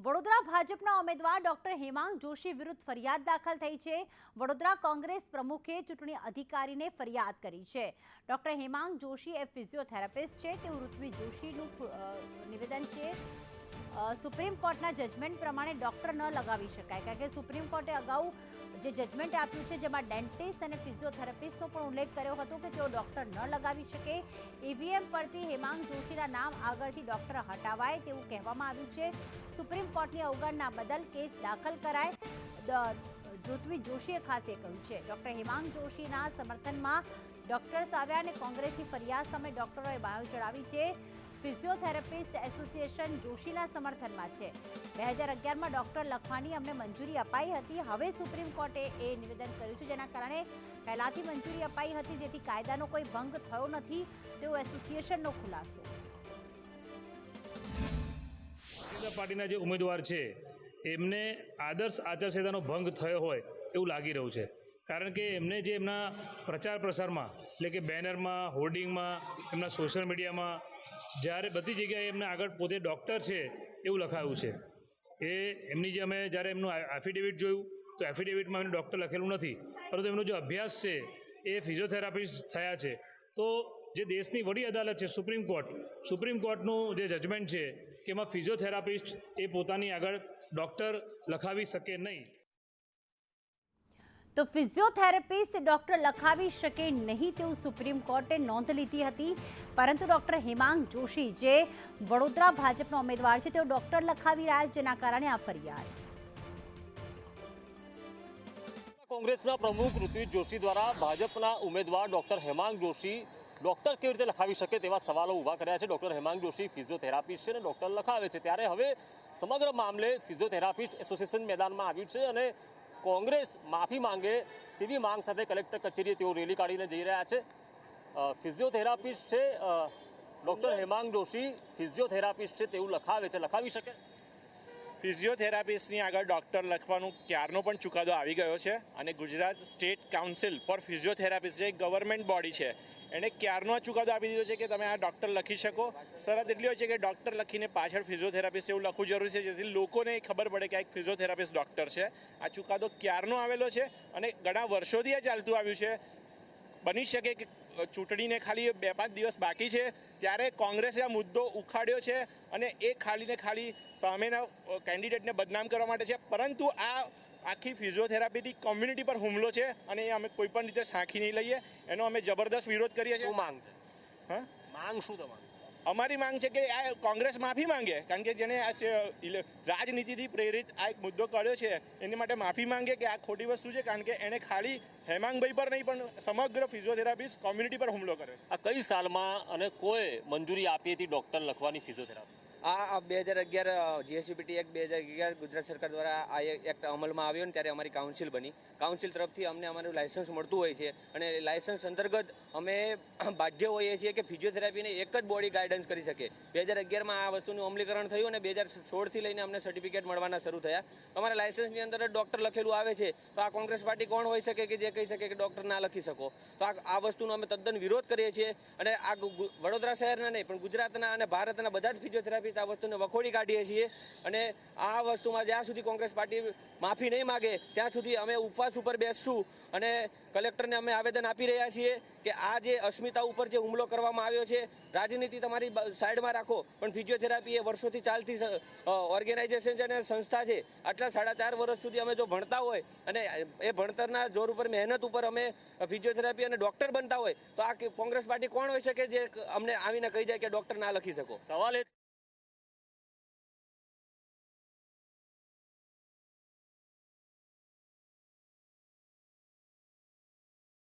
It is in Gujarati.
વડોદરા ભાજપના ઉમેદવાર ડોક્ટર હેમાંગ જોશી વિરુદ્ધ ફરિયાદ દાખલ થઈ છે। વડોદરા કોંગ્રેસ પ્રમુખે ચૂંટણી અધિકારીને ફરિયાદ કરી છે। ડોક્ટર હેમાંગ જોશી એ ફિઝિયોથેરાપિસ્ટ છે તેવું ઋત્વી જોશીનું નિવેદન છે। સુપ્રીમ કોર્ટના જજમેન્ટ પ્રમાણે ડોક્ટર ન લગાવી શકાય, કારણ કે સુપ્રીમ કોર્ટે અગાઉ જે જજમેન્ટ આપ્યું છે જેમાં ડેન્ટિસ્ટ અને ફિઝિયોથેરાપિસ્ટનો પણ ઉલ્લેખ કર્યો હતો કે તેઓ ડોક્ટર ન લગાવી શકે। ઈવીએમ પરથી હેમાંગ જોશીના નામ આગળથી ડોક્ટર હટાવાય તેવું કહેવામાં આવ્યું છે। સુપ્રીમ કોર્ટની અવગણના બદલ કેસ દાખલ કરાય, ઋત્વી જોશીએ ખાસ એ કહ્યું છે। ડોક્ટર હેમાંગ જોશીના સમર્થનમાં ડોક્ટર્સ આવ્યા અને કોંગ્રેસની ફરિયાદ સામે ડોક્ટરોએ બાયો ચડાવી છે। ફિઝિયોથેરાપિસ્ટ એસોસિએશન જોશીના સમર્થનમાં છે। 2011માં ડોક્ટર લખવાની અમને મંજૂરી અપાઈ હતી, હવે સુપ્રીમ કોર્ટે એ નિવેદન કર્યું છે જેના કારણે પહેલાથી મંજૂરી અપાઈ હતી, જેથી કાયદાનો કોઈ ભંગ થયો નથી તેવો એસોસિએશનનો ખુલાસો। પાર્ટીના જે ઉમેદવાર છે એમને આદર્શ આચારસંહિતાનો ભંગ થયો હોય એવું લાગી રહ્યું છે, કારણ કે એમને જે એમના પ્રચાર પ્રસારમાં એટલે કે બેનરમાં, હોર્ડિંગમાં, એમના સોશિયલ મીડિયામાં જ્યારે બધી જગ્યાએ એમને આગળ પોતે ડૉક્ટર છે એવું લખાયું છે। એ એમની જે અમે જ્યારે એમનું એફિડેવિટ જોયું તો એફિડેવિટમાં એમને ડૉક્ટર લખેલું નથી, પરંતુ એમનો જે અભ્યાસ છે એ ફિઝિયોથેરાપિસ્ટ થયા છે। તો જે દેશની વડી અદાલત છે સુપ્રીમ કોર્ટનું જે જજમેન્ટ છે કે એમાં ફિઝિયોથેરાપિસ્ટ એ પોતાની આગળ ડૉક્ટર લખાવી શકે નહીં। તો ફિઝિયોથેરાપિસ્ટ ડોક્ટર લખાવી શકે નહીં તેવું સુપ્રીમ કોર્ટે નોંધ લીધી હતી, પરંતુ ડોક્ટર હેમાંગ જોશી જે વડોદરા ભાજપના ઉમેદવાર છે તેઓ ડોક્ટર લખાવી રહ્યા, જેના કારણે આ ફરિયાદ। કોંગ્રેસના પ્રમુખ ઋત્વી જોશી દ્વારા ભાજપના ઉમેદવાર ડોક્ટર હેમાંગ જોશી ડોક્ટર કેવી રીતે લખાવી શકે તેવા સવાલો ઊભા કર્યા છે। ડોક્ટર હેમાંગ જોશી ફિઝિયોથેરાપિસ્ટ છે અને ડોક્ટર લખાવે છે, ત્યારે હવે સમગ્ર મામલે ફિઝિયોથેરાપિસ્ટ એસોસિએશન મેદાનમાં આવ્યું છે અને કોંગ્રેસ માફી માંગે તેવી માંગ સાથે કલેક્ટર કચેરીએ તેઓ રેલી કાઢીને જઈ રહ્યા છે। ફિઝિયોથેરાપિસ્ટ છે ડોક્ટર હેમાંગ જોશી ફિઝિયોથેરાપિસ્ટ છે તેવું લખાવે છે, લખાવી શકે? ફિઝિયોથેરાપિસ્ટની આગળ ડૉક્ટર લખવાનું ક્યારનો પણ ચુકાદો આવી ગયો છે અને Gujarat state council four physiotherapist જે ગવર્મેન્ટ બોડી છે એણે ક્યારનો ચુકાદો આપી દીધો છે કે તમે આ ડૉક્ટર લખી શકો। શરત એટલી હોય છે કે ડૉક્ટર લખીને પાછળ ફિઝિયોથેરાપિસ્ટ એવું લખવું જરૂરી છે, જેથી લોકોને ખબર પડે કે આ એક ફિઝિયોથેરાપિસ્ટ ડૉક્ટર છે। આ ચુકાદો ક્યારનો આવેલો છે અને ઘણા વર્ષોથી આ ચાલતું આવ્યું છે। બની શકે કે ચૂંટણીને ખાલી 2-5 દિવસ બાકી છે ત્યારે કોંગ્રેસે આ મુદ્દો ઉખાડ્યો છે અને એ ખાલી સામેના કેન્ડિડેટને બદનામ કરવા માટે છે, પરંતુ આ આખી ફિઝિયોથેરાપીની કોમ્યુનિટી પર હુમલો છે અને એ અમે કોઈ પણ રીતે સાંખી નહીં લઈએ, એનો અમે જબરદસ્ત વિરોધ કરીએ છીએ। માંગ હા માંગ શું તમારી? અમારી માંગ છે કે આ કોંગ્રેસ માફી માંગે, કારણ કે જેને આ રાજનીતિથી પ્રેરિત આ એક મુદ્દો કર્યો છે એની માટે માફી માંગે કે આ ખોટી વસ્તુ છે, કારણ કે એને ખાલી હેમાંગભાઈ પર નહીં પણ સમગ્ર ફિઝિયોથેરાપિસ્ટ કોમ્યુનિટી પર હુમલો કર્યો। આ કઈ સાલમાં અને કોઈ મંજૂરી આપી હતી ડૉક્ટર લખવાની ફિઝિયોથેરાપી? આ 2011 જીએસટીપી એક્ટ 2011 ગુજરાત સરકાર દ્વારા આ એક્ટ અમલમાં આવ્યો ને ત્યારે અમારી કાઉન્સિલ બની। કાઉન્સિલ તરફથી અમને અમારું લાયસન્સ મળતું હોય છે અને લાયસન્સ અંતર્ગત અમે બાધ્ય હોઈએ છીએ કે ફિઝિયોથેરાપીને એક જ બોડી ગાઈડન્સ કરી શકે। 2011માં આ વસ્તુનું અમલીકરણ થયું અને 2016થી લઈને અમને સર્ટિફિકેટ મળવાના શરૂ થયા। અમારા લાયસન્સની અંદર જ ડૉક્ટર લખેલું આવે છે, તો આ કોંગ્રેસ પાર્ટી કોણ હોઈ શકે કે જે કહી શકે કે ડૉક્ટર ના લખી શકો? તો આ વસ્તુનો અમે તદ્દન વિરોધ કરીએ છીએ અને આ વડોદરા શહેરના નહીં પણ ગુજરાતના અને ભારતના બધા જ ફિઝિયોથેરાપી આ વસ્તુને વખોડી કાઢીએ છીએ અને આ વસ્તુમાં જ્યાં સુધી કોંગ્રેસ પાર્ટી માફી નહીં માગે ત્યાં સુધી અમે ઉપવાસ ઉપર બેસશું અને કલેક્ટરને અમે આવેદન આપી રહ્યા છીએ કે આ જે અસ્મિતા ઉપર જે હુમલો કરવામાં આવ્યો છે, રાજનીતિ તમારી સાઈડમાં રાખો, પણ ફિઝિયોથેરાપી એ વર્ષોથી ચાલતી ઓર્ગેનાઇઝેશન છે અને સંસ્થા છે। આટલા 4.5 વર્ષ સુધી અમે જો ભણતા હોય અને એ ભણતરના જોર ઉપર મહેનત ઉપર અમે ફિઝિયોથેરાપી અને ડૉક્ટર બનતા હોય તો આ કોંગ્રેસ પાર્ટી કોણ હોઈ શકે જે અમને આવીને કહી જાય કે ડૉક્ટર ના લખી શકો? સવાલ